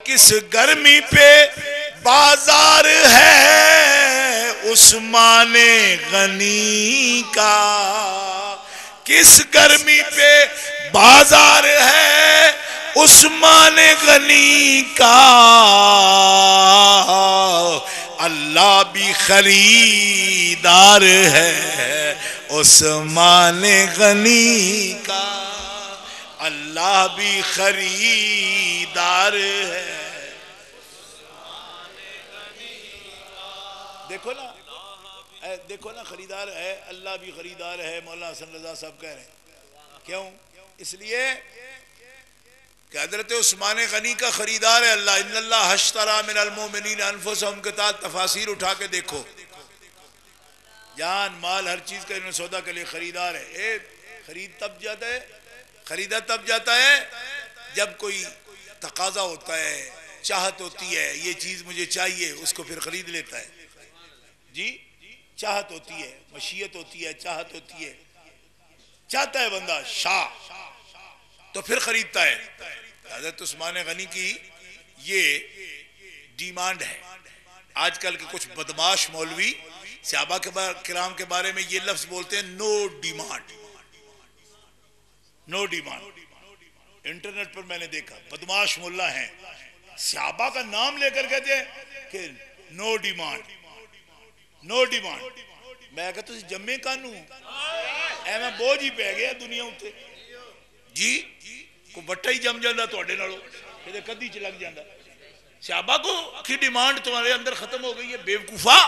किस गर्मी पे बाजार है उस्मान गनी का, किस गर्मी पे बाजार है उस्मान गनी का, अल्लाह भी खरीदार है उस्मान गनी का, अल्लाह भी खरीदार है। देखो ना खरीदार है, अल्लाह भी खरीदार है। मौलाना हसन रजा साहब कह रहे हैं क्यों? इसलिए कि हजरत उस्मान गनी का खरीदार है अल्लाह। इन्नल्लाह हश्तरा मिनल मोमिनीन अनफुसहुम के साथ तफासीर उठा के देखो, जान माल हर चीज का इन्होंने सौदा के लिए खरीदार है। खरीदा तब जाता है जब कोई तकाजा होता है, चाहत होती है, ये चीज मुझे चाहिए, उसको फिर खरीद लेता है जी। चाहत होती है, मशीयत होती है, चाहत होती है, चाहता है बंदा शाह, तो फिर खरीदता है। हज़रत उस्मान गनी की ये डिमांड है। आजकल के कुछ बदमाश मौलवी सहाबा के किराम के बारे में ये लफ्ज बोलते हैं, no demand, no demand. Internet पर मैंने देखा बदमाश मुल्ला हैं, सहाबा का नाम लेकर कहते हैं कि नो डिमांड, नो डिमांड। मैं कहता तुम जम्मे कानू एवं बोझ ही पै गया दुनिया उत्ते जी, को बट्टा ही जम जाता थोड़े नालों, कहते कदी च लग जाता। सहाबा को की डिमांड तुम्हारे अंदर खत्म हो गई है बेवकूफा।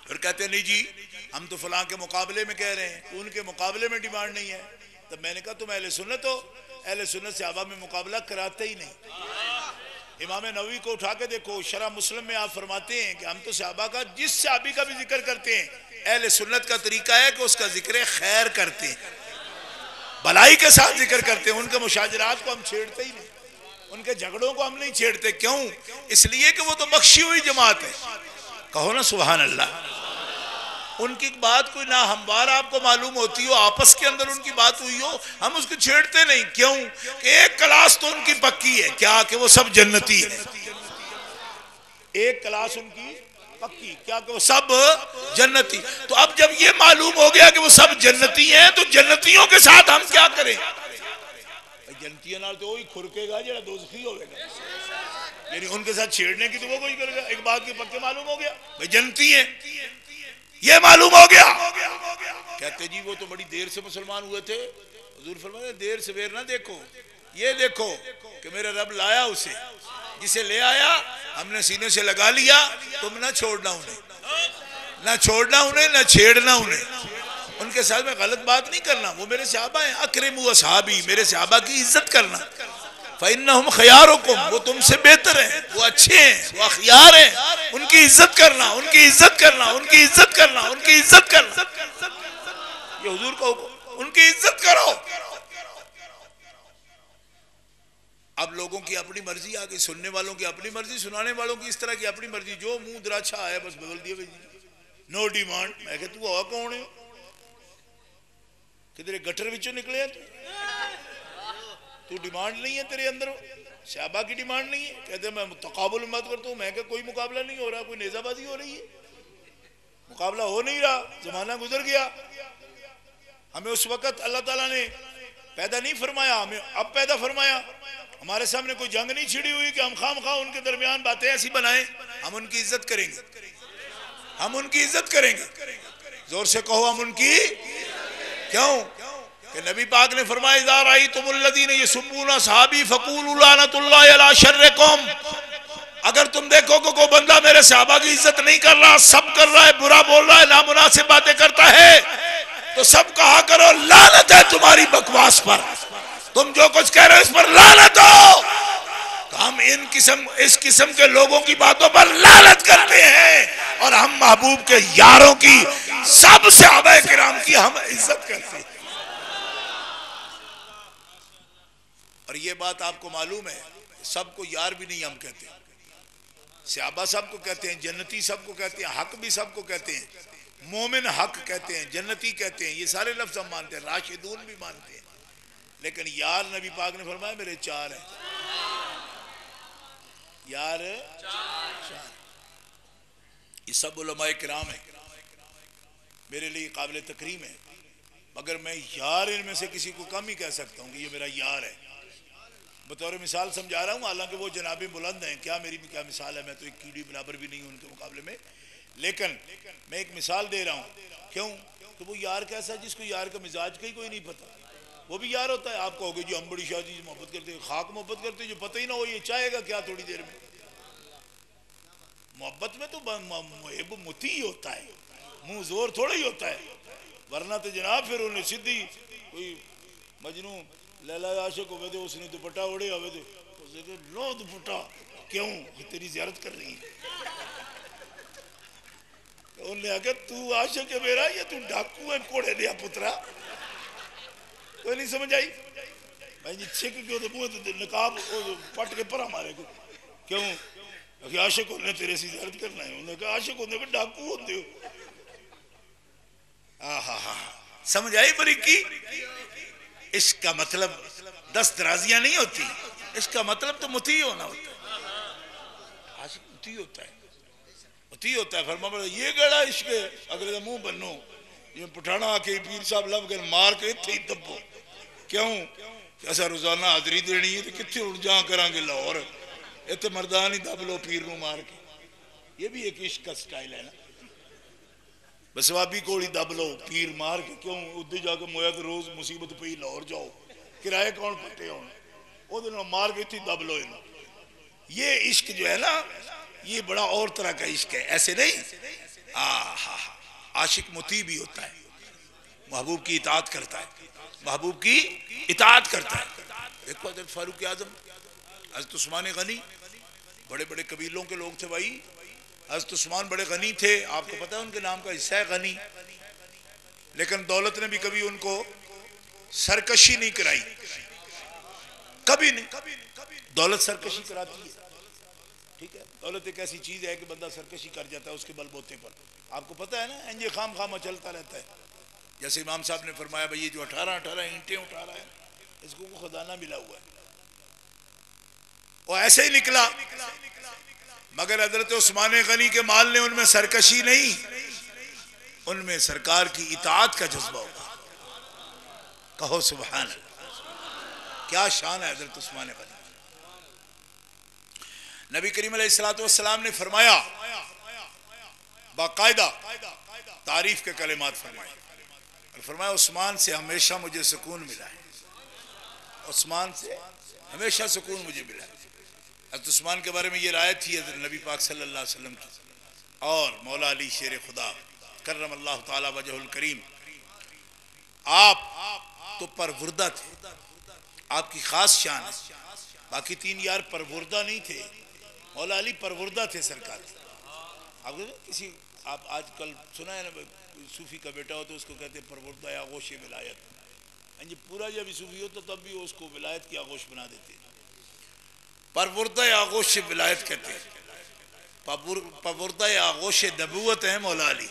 फिर कहते नहीं जी हम तो फलां के मुकाबले में कह रहे हैं, उनके मुकाबले में डिमांड नहीं है। तब मैंने कहा तुम अहले सुन्नत हो, अहले सुन्नत सहाबा में मुकाबला कराते ही नहीं। इमाम नबवी को उठा के देखो, शरह मुस्लिम में आप फरमाते हैं कि हम तो सहाबा का जिस सहाबी का भी जिक्र करते हैं, अहले सुन्नत का तरीका है कि उसका जिक्र खैर करते हैं, भलाई के साथ जिक्र करते हैं। उनके मुशाजरात को हम छेड़ते ही नहीं, उनके झगड़ों को हम नहीं छेड़ते। क्यों? इसलिए कि वो तो बख्शी हुई जमात है। कहो ना सुभान अल्लाह। उनकी बात कोई ना हमवार आपको मालूम होती हो, आपस के अंदर उनकी बात हुई हो, हम उसको छेड़ते नहीं। क्यों? कि एक क्लास तो उनकी पक्की है, क्या कि वो सब जन्नती है। एक क्लास उनकी पक्की, क्या कि वो सब जन्नती। तो अब जब ये मालूम हो गया कि वो सब जन्नती हैं, तो जन्नतियों के साथ हम क्या करें? जन्नतियों नाल तो वही खुरकेगा जो दोज़खी होगा, यानी उनके साथ छेड़ने की तो वो कोई करेगा। एक बात की पक्के मालूम हो गया भाई जन्नती है, ये मालूम हो गया। कहते जी वो तो बड़ी देर से मुसलमान हुए थे। हुजूर फरमाते देर सवेर ना देखो, ये देखो कि मेरा रब लाया उसे, जिसे ले आया हमने सीने से लगा लिया। तुम ना छोड़ना उन्हें, ना छोड़ना उन्हें, ना छेड़ना उन्हें, उनके साथ में गलत बात नहीं करना। वो मेरे सहाबा हैं, अकरमु असहाबी, मेरे सहाबा की इज्जत करना। फ़इन्नहुम खयारुकुम, वो तुमसे बेहतर हैं, वो अच्छे हैं, वो अखयार हैं। उनकी इज्जत करना, उनकी इज्जत करना, उनकी इज्जत करना, उनकी इज्जत करना, ये हुजूर का हुक्म, उनकी इज्जत करो। अब लोगों की अपनी मर्जी आ गई, सुनने वालों की अपनी मर्जी, सुनाने वालों की इस तरह की अपनी मर्जी, जो मुंह द्राक्षा आया बस बदल दिया। No demand. मैं कह तू आ कौन है? किधरे गटर विचों निकले तू डिमांड नहीं है तेरे अंदर, सहाबा की डिमांड नहीं है। कहते मैं तकाबुल मत करता हूँ। मैं क्या कोई मुकाबला नहीं हो रहा, कोई नेजाबाजी हो रही है, मुकाबला हो नहीं रहा, जमाना गुजर गया। हमें उस वक्त अल्लाह ताला ने पैदा नहीं फरमाया, हमें अब पैदा फरमाया। हमारे सामने कोई जंग नहीं छिड़ी हुई कि हम खामखा उनके दरमियान बातें ऐसी बनाएं। हम उनकी इज्जत करेंगे, हम उनकी इज्जत करेंगे। जोर से कहो हम उनकी। क्यों? कि नबी पाक ने फरमाया इज़ा रअयतुमुल्लज़ीना यसुब्बूना सहाबी फक़ूलू लानतुल्लाहि अला शर्रिकुम। अगर तुम देखो कि कोई बंदा मेरे सहाबा की इज्जत नहीं कर रहा, सब कर रहा है, बुरा बोल रहा है, नामुनासिब बातें करता है, तो सब कहा करो लानत है तुम्हारी बकवास पर, तुम जो कुछ कह रहे हो इस पर लानत हो। तो हम इस किस्म के लोगों की बातों पर लानत करते हैं और हम महबूब के यारों की, सब सहाबा किराम की हम इज्जत करते हैं। और ये बात आपको मालूम है, सबको यार भी नहीं हम कहते, सहाबा सबको कहते हैं, जन्नती सबको कहते हैं, हक भी सबको कहते हैं, मोमिन हक कहते हैं, जन्नती कहते हैं, ये सारे लफ्ज हम मानते हैं, राशिदून भी मानते हैं। लेकिन यार नबी पाक ने फरमाया मेरे चार हैं। यार चार। ये सब उलमाए किराम है, मेरे लिए काबिल तकरीम है, मगर मैं यार इनमें से किसी को कम ही कह सकता हूँ कि ये मेरा यार है। बतौर मिसाल समझा रहा हूँ, हालांकि वो जनाबी बुलंद हैं, क्या मेरी क्या मिसाल है, मैं तो एक कीड़ी बराबर भी नहीं हूँ उनके मुकाबले में, लेकिन मैं एक मिसाल दे रहा हूँ। क्यों? तो वो यार कैसा है जिसको यार का मिजाज का ही कोई नहीं पता, वो भी यार होता है। आप कहोगे जी हम बड़ी शादी से मोहब्बत करते हैं, खाक मोहब्बत करते हैं, जो पता ही ना हो ये चाहेगा क्या थोड़ी देर में। मोहब्बत में तो मुहिब मुती ही होता है, मुंह जोर थोड़ा ही होता है, वरना तो जनाब फिर उन्हें सीधी कोई मजनू लैला आशिक हो तो उसने दुपट्टा ओढ़े हो तो लो दुपट्टा, क्यों तेरी जियारत कर रही है। उन्हें आके तू आशिक है मेरा या तू डाकू है कोड़े दिया पुत्रा, कोई नहीं समझ आई भाई जी। छिक क्यों तो मुंह नकाब पट के परा मारे को, क्यों कि आशिक होने तेरे से जियारत करना है। उन्होंने कहा आशिक होने को डाकू होते हो। समझ आई बरीकी? इसका मतलब 10 दराजियां नहीं होती, इसका मतलब तो मुती होना होता है। आशिक मुती होता है, मुती होता है। फरमा ये गड़ा इश्क है, अगले का मुंह बनो ये पठाना आके पीर साहब लब कर मार के इत्थे ही दबो। क्यों? ऐसा रोजाना हाजरी देनी है तो कितने उड़ जा करांगे लाहौर, इतने मर्दान ही दब लो पीर को मार के। ये भी एक इश्क का स्टाइल है ना, बसवाबी कोड़ी दब लो पीर मार के। क्यों? उधर जाके मोया तो रोज मुसीबत पई लाहौर जाओ, किराए कौन पट्टे हो वो मार के इतनी दब लो इन्हें। ये इश्क जो है ना ये बड़ा और तरह का इश्क है, ऐसे नहीं। आशिक मुती भी होता है, महबूब की इताअत करता है, महबूब की इताअत करता है। देखो हज़रत फारूक आज़म, हज़रत उस्मान गनी, बड़े बड़े कबीलों के लोग थे भाई। हज़रत उस्मान बड़े गनी थे, आपको पता है उनके नाम का हिस्सा है गनी, लेकिन दौलत ने भी कभी उनको सरकशी नहीं कराई, कभी नहीं। दौलत सरकशी कराती है, ठीक है। दौलत एक ऐसी चीज है कि बंदा सरकशी कर जाता है उसके बलबूते पर, आपको पता है ना, इंजे खाम खामा चलता रहता है। जैसे इमाम साहब ने फरमाया भाई ये जो 18 ईंटें उठा रहा है इसको खजाना मिला हुआ है, वो ऐसे ही निकला। मगर हजरत उस्मान गनी के माल ने उनमें सरकशी नहीं, उनमें सरकार की इताअत का जज्बा होगा। कहो सुभान अल्लाह, क्या शान है हजरत उस्मान गनी। नबी करीम अलैहिस्सलाम ने फरमाया, बाकायदा तारीफ के कलिमात फरमाए और फरमाया उस्मान से हमेशा मुझे सुकून मिला है, उस्मान से हमेशा सुकून मुझे मिला है। हज़रत उस्मान के बारे में ये रायत थी हज़रत नबी पाक सल्लल्लाहु अलैहि वसल्लम की, और मौला अली शेर खुदा करमल्लाहु ताला वजहुल करीम, आप तो परवुर्दा थे, आपकी खास शान है। बाकी 3 यार परवुर्दा नहीं थे, मौला अली परवुर्दा थे सरकार। आप किसी आप आजकल सुना है ना, सूफी का बेटा हो तो उसको कहते हैं परवुर्दा या आगोश विलायत, ये पूरा जब भी सूफी हो तो तब भी उसको विलायत की आगोश बना देते हैं। परवुर्दा या आगोश विलायत कहते हैं, परवुर्दा या आगोश नबूवत है। मौला अली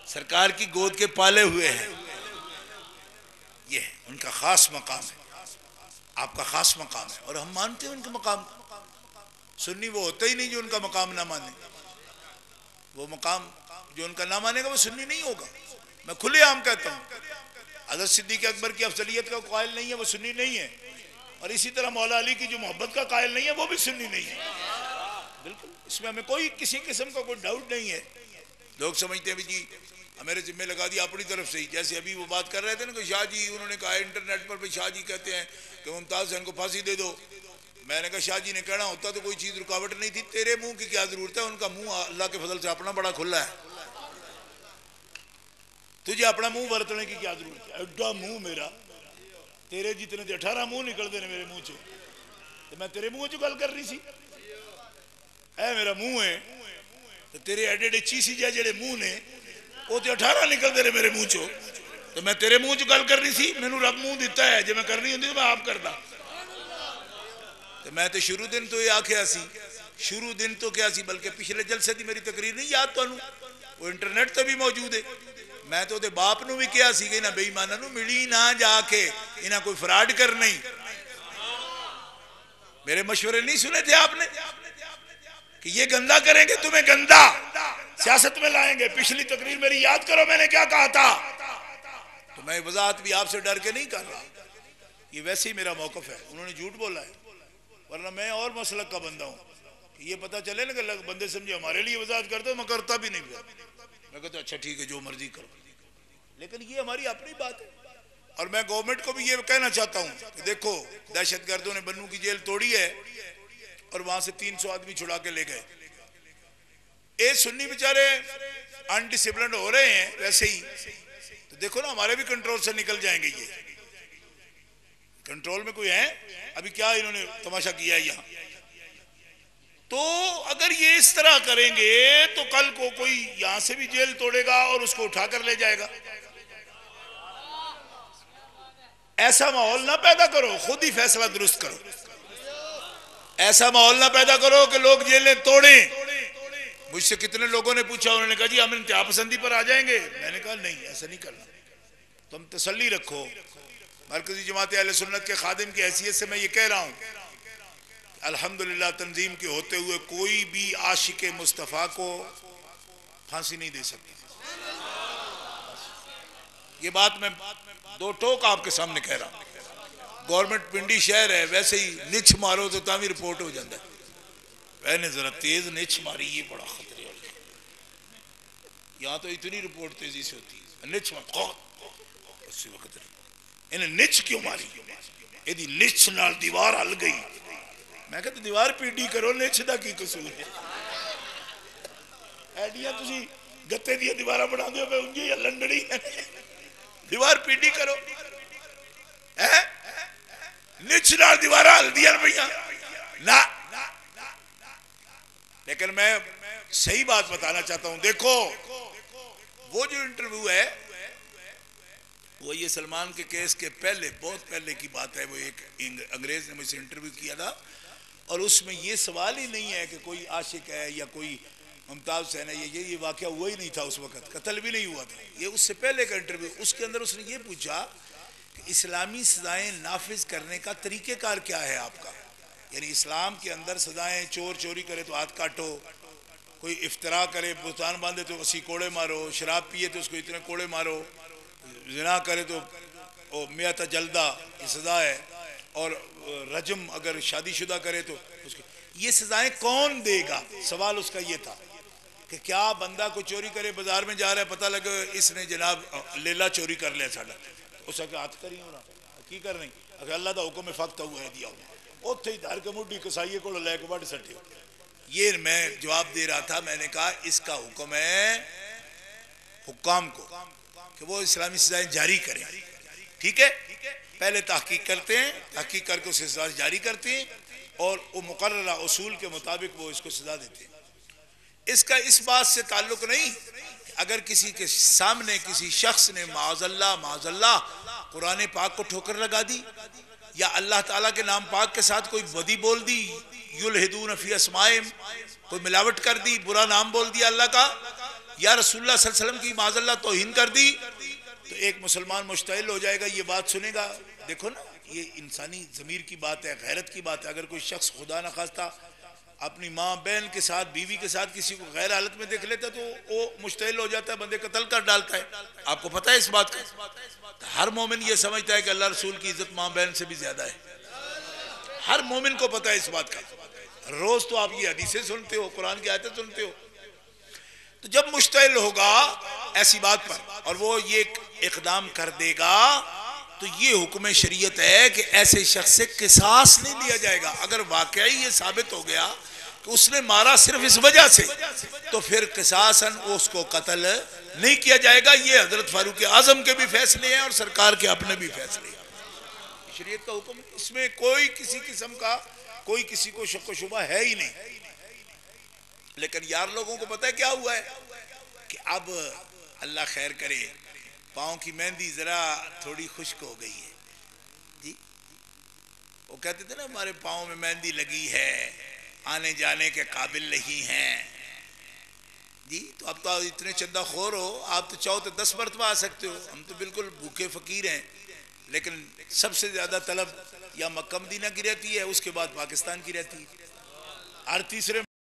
सरकार की गोद के पाले हुए हैं, ये है उनका खास मकाम है, आपका खास मकाम है, और हम मानते हैं उनके मकाम। सुन्नी वो होता ही नहीं जो उनका मकाम ना माने, वो मकाम जो उनका ना मानेगा वो सुन्नी नहीं होगा। मैं खुलेआम कहता हूँ, हज़रत सिद्दीक़ अकबर की अफजलियत का कायल नहीं है वो सुन्नी नहीं है, और इसी तरह मौला अली की जो मोहब्बत का कायल नहीं है वो भी सुन्नी नहीं है। बिल्कुल, इसमें हमें कोई किसी किस्म का कोई डाउट नहीं है। लोग समझते हैं जी मेरे जिम्मे लगा दिया अपनी तरफ से ही, जैसे अभी वो बात कर रहे थे ना कि शाह जी, उन्होंने कहा इंटरनेट पर भी शाह जी कहते हैं कि मुमताज़ हुसैन को फांसी दे दो। मैंने कहा शाह जी ने कहना होता तो कोई चीज़ रुकावट नहीं थी, तेरे मुंह की क्या जरूरत है, उनका मुंह अल्लाह के फजल से अपना बड़ा खुला है, तुझे अपना मुंह बरतने की क्या जरूरत है। एड्डा मुंह मेरा, तेरे जितने 18 मुंह निकलते ने मेरे मुंह चो, तो मैं तेरे मुंह चो गल कर रही सी, ऐ मेरा मुंह है तो तेरे एडे एडे चीसी जेड़े मुंह ने वो तो 18 निकलते रहे मेरे मुंह चो, तो मैं तेरे मुंह च गल करनी सी। मैनू रब मुंह दिता है, जो मैं करनी होंगी मैं आप करदा। तो मैं तो शुरू दिन तो ये आख्या सी, शुरू दिन तो क्या सी बल्कि पिछले जलसे की मेरी तकरीर नहीं याद तुहानू, वो इंटरनेट तो भी मौजूद है। मैं तो उहदे बाप नू भी कहा सी कि इन्हां बेईमानां नू मिली ना जाके, इन्हां कोई फ्रॉड करना ही। मेरे मशवरे नहीं सुने थे आपने कि ये गंदा करेंगे, तुम्हें गंदा सियासत में लाएंगे। पिछली तकरीर मेरी याद करो, मैंने क्या कहा था। तो मैं वजाहत भी आपसे डर के नहीं कर रहा, ये वैसे ही मेरा मौकफ है। उन्होंने झूठ बोला है, वरना मैं और मसलक का बंदा हूँ। ये पता चले ना कि बंदे समझे हमारे लिए वजाहत करते हो, मैं करता भी नहीं। मैं कहता अच्छा ठीक है जो मर्जी करो, लेकिन ये हमारी अपनी बात है। और मैं गवर्नमेंट को भी ये कहना चाहता हूँ कि देखो, दहशतगर्दों ने बन्नू की जेल तोड़ी है और वहां से 300 आदमी छुड़ा के ले गए। ये सुन्नी बेचारे अनडिसिप्लिन हो रहे हैं वैसे ही, तो देखो ना हमारे भी कंट्रोल से निकल जाएंगे। ये कंट्रोल में कोई है? अभी क्या इन्होंने तमाशा किया है यहाँ। तो अगर ये इस तरह करेंगे तो कल को कोई यहां से भी जेल तोड़ेगा और उसको उठाकर ले जाएगा। ऐसा माहौल ना पैदा करो, खुद ही फैसला दुरुस्त करो। ऐसा माहौल ना पैदा करो कि लोग जेलें तोड़ें। मुझसे कितने लोगों ने पूछा, उन्होंने कहा जी हम इंतहा पसंदी पर आ जाएंगे। मैंने कहा नहीं, ऐसा नहीं करना। तुम तसल्ली रखो। मरकजी जमात अहले सुन्नत के खादिम की हैसियत से मैं ये कह रहा हूं, अल्हम्दुलिल्लाह तंजीम के होते हुए कोई भी आशिक मुस्तफ़ा को फांसी नहीं दे सकता। ये बात मैं दो टोक आपके सामने कह रहा हूं। गवर्नमेंट पिंडी शहर है, वैसे ही निछ मारो तो तामी रिपोर्ट हो जाता है। मैंने जरा तेज निछ मारी, ये बड़ा खतरे वाली। यहाँ तो इतनी रिपोर्ट तेजी से होती है। निछ मार इन्हें निछ क्यों मारी? यदि निछ नाल दीवार हल गई। मैं कहता दीवार पीडी करो, निछ दा की कसूर है? ऐडियां तुसी गत्ते दी दीवार बना दो, मैं उंजी या लंडड़ी दीवार पीडी करो है। निछ नाल दीवार हल दिया भैया ना। लेकिन मैं सही बात बताना चाहता हूं। देखो वो जो इंटरव्यू है वो ये सलमान के केस के पहले, बहुत पहले की बात है। वो एक अंग्रेज ने मुझसे इंटरव्यू किया था और उसमें ये सवाल ही नहीं है कि कोई आशिक है या कोई मुमताज हुसैन है। ये वाकया हुआ ही नहीं था उस वक्त, कत्ल भी नहीं हुआ था। ये उससे पहले का इंटरव्यू। उसके अंदर उसने ये पूछा कि इस्लामी सजाएं नाफिज करने का तरीक़ेकार क्या है आपका। यानी इस्लाम के अंदर सजाएं, चोर चोरी करे तो हाथ काटो, कोई इफ्तरा करे, बुहतान बांधे तो 80 कोड़े मारो, शराब पिए तो उसको इतने कोड़े मारो, जिना करे तो मियाता जल्दा ये सजा है, और रजम अगर शादीशुदा करे तो उसको। ये सजाएं कौन देगा? सवाल उसका ये था कि क्या बंदा को चोरी करे, बाजार में जा रहा है, पता लगे इसने जनाब लेला चोरी कर लिया साडा, उस हाथ करी होना की कर नहीं। अगर अल्लाह का हुक्म फक्त हुआ है दिया उत्थे ही धर के मुड्डी कसाईए को लैके वढ़ सटे। ये मैं जवाब दे रहा था। मैंने कहा इसका हुक्म है हुक्काम को कि वो इस्लामी सजाएं जारी करें। ठीक है, पहले तहकीक करते हैं, तहकीक करके उसे सजा जारी करते हैं और वो मुकर्ररा उसूल के मुताबिक वो इसको सजा देते हैं। इसका इस बात से ताल्लुक नहीं अगर किसी के सामने किसी शख्स ने माज़अल्लाह कुरान पाक को ठोकर लगा दी या अल्लाह ताला के नाम पाक के साथ कोई बदी बोल दी, युल्हिदून फी अस्माइहिम, कोई मिलावट कर दी, बुरा नाम बोल दिया अल्लाह का, या रसूलुल्लाह सल्लल्लाहु अलैहि वसल्लम की माज़अल्लाह तौहीन कर दी, तो एक मुसलमान मुश्तइल हो जाएगा। ये बात सुनेगा। देखो ना, ये इंसानी ज़मीर की बात है, गैरत की बात है। अगर कोई शख्स खुदा न खास्ता अपनी माँ बहन के साथ, बीवी के साथ किसी को गैर हालत में देख लेता तो वो मुश्तइल हो जाता है, बंदे कत्ल कर डालता है। आपको पता है इस बात का? हर मोमिन ये समझता है कि अल्लाह रसूल की इज्जत माँ बहन से भी ज्यादा है। हर मोमिन को पता है इस बात का। रोज तो आप ये हदीसें सुनते हो, कुरान की आयतें सुनते हो। तो जब मुश्तइल होगा ऐसी बात पर और वो ये इकदाम कर देगा तो ये हुक्म शरीयत है कि ऐसे शख्स से किसास नहीं लिया जाएगा। अगर वाकई ये साबित हो गया कि उसने मारा सिर्फ इस वजह से, तो फिर किसासन उसको कत्ल नहीं किया जाएगा। ये हजरत फारूक आजम के भी फैसले हैं और सरकार के अपने भी फैसले हैं। शरीयत का हुक्म, इसमें कोई किसी किस्म का कोई किसी को शक व शुबा है ही नहीं। लेकिन यार लोगों को पता है क्या हुआ है कि अब अल्लाह खैर करे, पाँव की मेहंदी जरा थोड़ी खुश्क हो गई है जी। वो कहते थे ना हमारे पाँव में मेहंदी लगी है, आने जाने के काबिल नहीं हैं जी। तो अब तो इतने चंदा खोर हो, आप तो चाहो तो 10 मरतबा आ सकते हो। हम तो बिल्कुल भूखे फकीर हैं, लेकिन सबसे ज्यादा तलब या मक्का मदीना की रहती है, उसके बाद पाकिस्तान की रहती है। हर तीसरे